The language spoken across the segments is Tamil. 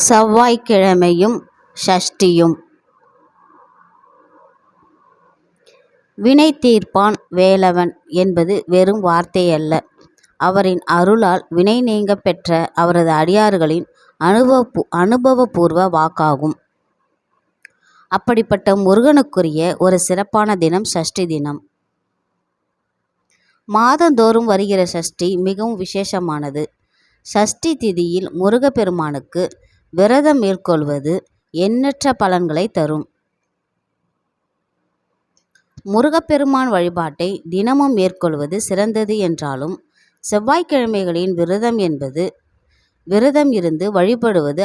செவ்வாய்க்கிழமையும் சஷ்டியும். வினை தீர்ப்பான் வேலவன் என்பது வெறும் வார்த்தையல்ல. அவரின் அருளால் வினை நீங்கப் பெற்ற அவரது அடியார்களின் அனுபவபூர்வ வாக்காகும். அப்படிப்பட்ட முருகனுக்குரிய ஒரு சிறப்பான தினம் சஷ்டி தினம். மாதந்தோறும் வருகிற சஷ்டி மிகவும் விசேஷமானது. சஷ்டி திதியில் முருகப்பெருமானுக்கு விரதம் மேற்கொள்வது எண்ணற்ற பலன்களை தரும். முருகப்பெருமான் வழிபாட்டை தினமும் மேற்கொள்வது சிறந்தது என்றாலும் செவ்வாய்க்கிழமைகளின் விரதம் என்பது விரதம் இருந்து வழிபடுவது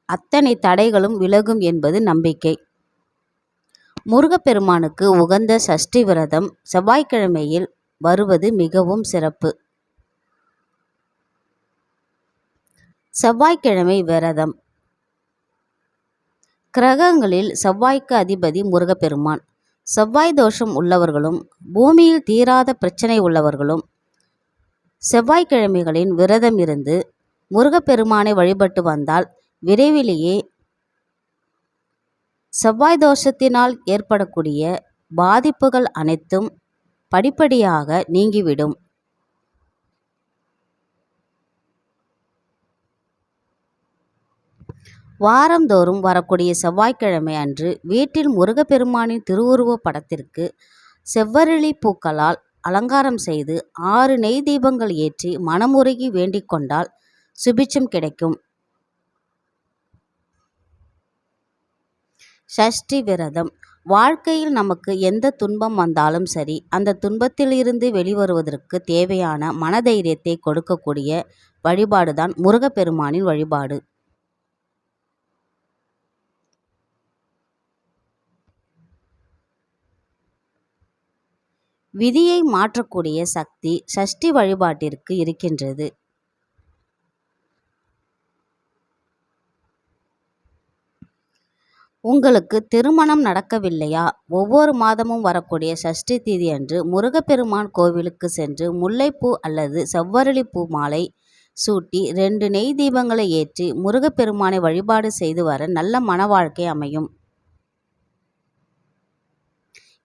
அத்தனை தடைகளும் விலகும் என்பது நம்பிக்கை. முருகப்பெருமானுக்கு உகந்த சஷ்டி விரதம் செவ்வாய்க்கிழமையில் வருவது மிகவும் சிறப்பு. செவ்வாய்க்கிழமை விரதம். கிரகங்களில் செவ்வாய்க்கு அதிபதி முருகப்பெருமான். செவ்வாய் தோஷம் உள்ளவர்களும் பூமியில் தீராத பிரச்சனை உள்ளவர்களும் செவ்வாய்க்கிழமைகளின் விரதம் இருந்து முருகப்பெருமானை வழிபட்டு வந்தால் விரைவிலேயே செவ்வாய் தோஷத்தினால் ஏற்படக்கூடிய பாதிப்புகள் அனைத்தும் படிப்படியாக நீங்கிவிடும். வாரந்தோறும் வரக்கூடிய செவ்வாய்க்கிழமை அன்று வீட்டில் முருகப்பெருமானின் திருவுருவ படத்திற்கு செவ்வரளி பூக்களால் அலங்காரம் செய்து 6 நெய் தீபங்கள் ஏற்றி மனமுருகி வேண்டிக் கொண்டால் சுபிட்சம் கிடைக்கும். சஷ்டி விரதம். வாழ்க்கையில் நமக்கு எந்த துன்பம் வந்தாலும் சரி, அந்த துன்பத்திலிருந்து வெளிவருவதற்கு தேவையான மனதைரியத்தை கொடுக்கக்கூடிய வழிபாடுதான் முருகப்பெருமானின் வழிபாடு. விதியை மாற்றக்கூடிய சக்தி சஷ்டி வழிபாட்டிற்கு இருக்கின்றது. உங்களுக்கு திருமணம் நடக்கவில்லையா? ஒவ்வொரு மாதமும் வரக்கூடிய சஷ்டி திதி அன்று முருகப்பெருமான் கோவிலுக்கு சென்று முல்லைப்பூ அல்லது செவ்வரளி பூ மாலை சூட்டி 2 நெய் தீபங்களை ஏற்றி முருகப்பெருமானை வழிபாடு செய்து வர நல்ல மன வாழ்க்கை அமையும்.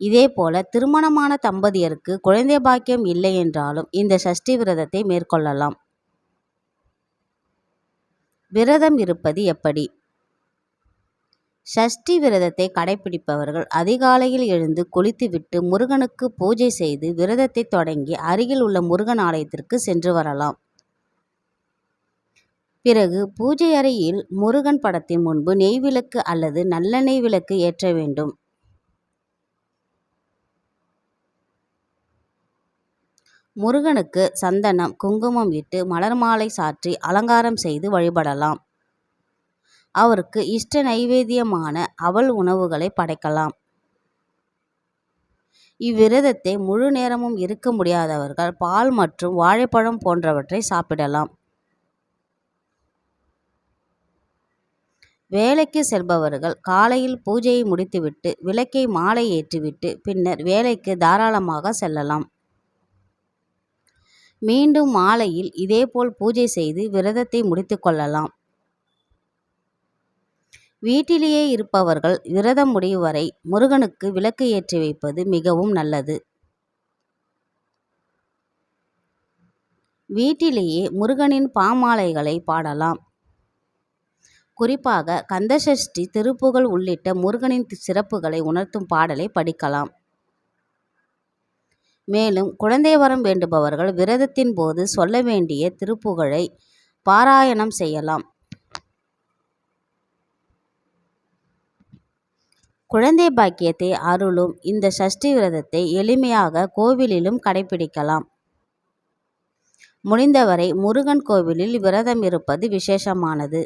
இதேபோல திருமணமான தம்பதியருக்கு குழந்தை பாக்கியம் இல்லை என்றாலும் இந்த சஷ்டி விரதத்தை மேற்கொள்ளலாம். விரதம் இருப்பது எப்படி? சஷ்டி விரதத்தை கடைபிடிப்பவர்கள் அதிகாலையில் எழுந்து குளித்துவிட்டு முருகனுக்கு பூஜை செய்து விரதத்தை தொடங்கி அருகில் உள்ள முருகன் ஆலயத்திற்கு சென்று வரலாம். பிறகு பூஜை அறையில் முருகன் படத்தின் முன்பு நெய் விளக்கு அல்லது நல்லெண்ணெய் விளக்கு ஏற்ற வேண்டும். முருகனுக்கு சந்தனம் குங்குமம் இட்டு மலர் மாலை சாற்றி அலங்காரம் செய்து வழிபடலாம். அவருக்கு இஷ்ட நைவேத்தியமான அவல் உணவுகளை படைக்கலாம். இவ்விரதத்தை முழு நேரமும் இருக்க முடியாதவர்கள் பால் மற்றும் வாழைப்பழம் போன்றவற்றை சாப்பிடலாம். வேலைக்கு செல்பவர்கள் காலையில் பூஜையை முடித்துவிட்டு விளக்கை மாலை ஏற்றிவிட்டு பின்னர் வேலைக்கு தாராளமாக செல்லலாம். மீண்டும் மாலையில் இதேபோல் பூஜை செய்து விரதத்தை முடித்து கொள்ளலாம். வீட்டிலேயே இருப்பவர்கள் விரதம் முடியும் வரை முருகனுக்கு விளக்கு ஏற்றி வைப்பது மிகவும் நல்லது. வீட்டிலேயே முருகனின் பாமாலைகளை பாடலாம். குறிப்பாக கந்தசஷ்டி திருப்புகழ் உள்ளிட்ட முருகனின் சிறப்புகளை உணர்த்தும் பாடலை படிக்கலாம். மேலும் குழந்தை வரம் வேண்டுபவர்கள் விரதத்தின் போது சொல்ல வேண்டிய திருப்புகழை பாராயணம் செய்யலாம். குழந்தை பாக்கியத்தை அருளும் இந்த சஷ்டி விரதத்தை எளிமையாக கோவிலிலும் கடைபிடிக்கலாம். முடிந்தவரை முருகன் கோவிலில் விரதம் இருப்பது விசேஷமானது.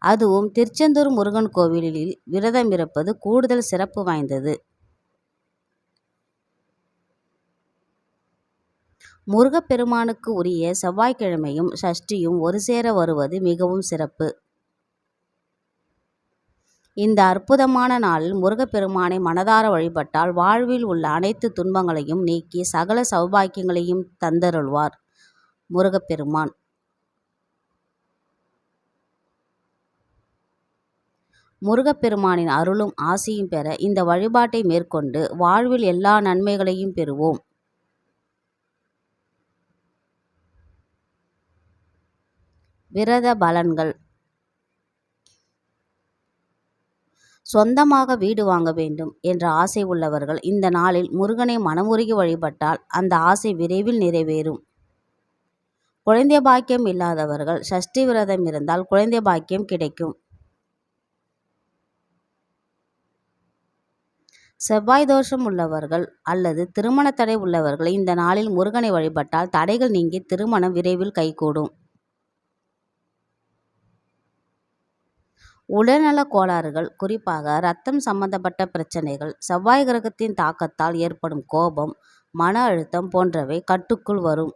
அதுவும் திருச்செந்தூர் முருகன் கோவிலில் விரதம் இருப்பது கூடுதல் சிறப்பு வாய்ந்தது. முருகப்பெருமானுக்கு உரிய செவ்வாய்க்கிழமையும் சஷ்டியும் ஒரு சேர வருவது மிகவும் சிறப்பு. இந்த அற்புதமான நாளில் முருகப்பெருமானை மனதார வழிபட்டால் வாழ்வில் உள்ள அனைத்து துன்பங்களையும் நீக்கி சகல சௌபாக்கியங்களையும் தந்தருள்வார். முருகப்பெருமான். முருகப்பெருமானின் அருளும் ஆசியும் பெற இந்த வழிபாட்டை மேற்கொண்டு வாழ்வில் எல்லா நன்மைகளையும் பெறுவோம். விரத பலன்கள். சொந்தமாக வீடு வாங்க வேண்டும் என்ற ஆசை உள்ளவர்கள் இந்த நாளில் முருகனை மனமுருகி வழிபட்டால் அந்த ஆசை விரைவில் நிறைவேறும். குழந்தை பாக்கியம் இல்லாதவர்கள் சஷ்டி விரதம் இருந்தால் குழந்தை பாக்கியம் கிடைக்கும். செவ்வாய் தோஷம் உள்ளவர்கள் அல்லது திருமண தடை உள்ளவர்கள் இந்த நாளில் முருகனை வழிபட்டால் தடைகள் நீங்கி திருமணம் விரைவில் கைகூடும். உடல்நல கோளாறுகள், குறிப்பாக இரத்தம் சம்பந்தப்பட்ட பிரச்சனைகள், செவ்வாய் கிரகத்தின் தாக்கத்தால் ஏற்படும் கோபம், மன அழுத்தம் போன்றவை கட்டுக்குள் வரும்.